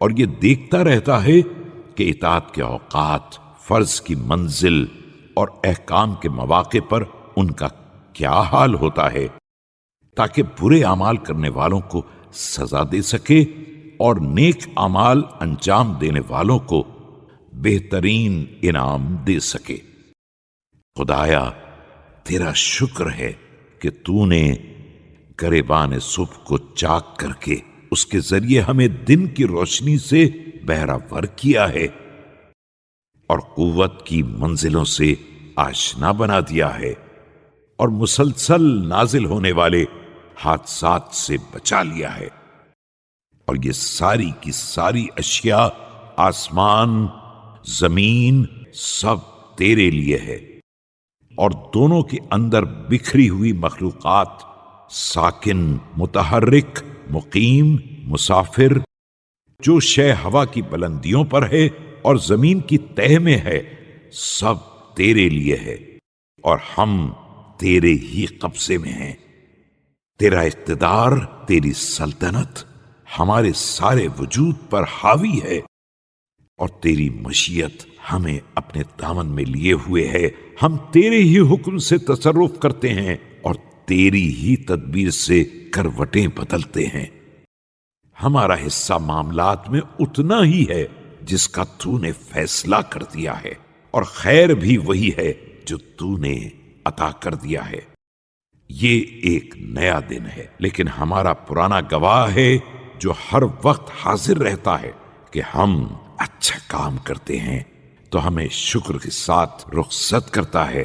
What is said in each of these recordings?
اور یہ دیکھتا رہتا ہے کہ اطاعت کے اوقات، فرض کی منزل اور احکام کے مواقع پر ان کا کیا حال ہوتا ہے، تاکہ برے اعمال کرنے والوں کو سزا دے سکے اور نیک اعمال انجام دینے والوں کو بہترین انعام دے سکے۔ خدایا، تیرا شکر ہے کہ تو نے گریبان صبح کو چاک کر کے اس کے ذریعے ہمیں دن کی روشنی سے بہرہ کیا ہے اور قوت کی منزلوں سے آشنا بنا دیا ہے اور مسلسل نازل ہونے والے حادثات سے بچا لیا ہے، اور یہ ساری کی ساری اشیاء، آسمان، زمین، سب تیرے لیے ہے، اور دونوں کے اندر بکھری ہوئی مخلوقات، ساکن، متحرک، مقیم، مسافر، جو شے ہوا کی بلندیوں پر ہے اور زمین کی تہ میں ہے، سب تیرے لیے ہے، اور ہم تیرے ہی قبضے میں ہیں۔ تیرا اقتدار، تیری سلطنت ہمارے سارے وجود پر حاوی ہے، اور تیری مشیت ہمیں اپنے دامن میں لیے ہوئے ہے۔ ہم تیرے ہی حکم سے تصرف کرتے ہیں اور تیری ہی تدبیر سے کروٹیں بدلتے ہیں۔ ہمارا حصہ معاملات میں اتنا ہی ہے جس کا تو نے فیصلہ کر دیا ہے، اور خیر بھی وہی ہے جو تو نے عطا کر دیا ہے۔ یہ ایک نیا دن ہے، لیکن ہمارا پرانا گواہ ہے جو ہر وقت حاضر رہتا ہے کہ ہم اچھا کام کرتے ہیں تو ہمیں شکر کے ساتھ رخصت کرتا ہے،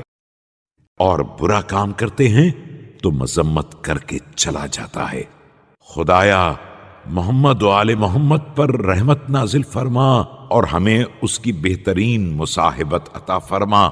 اور برا کام کرتے ہیں تو مذمت کر کے چلا جاتا ہے۔ خدایا، محمد و آل محمد پر رحمت نازل فرما اور ہمیں اس کی بہترین مصاحبت عطا فرما۔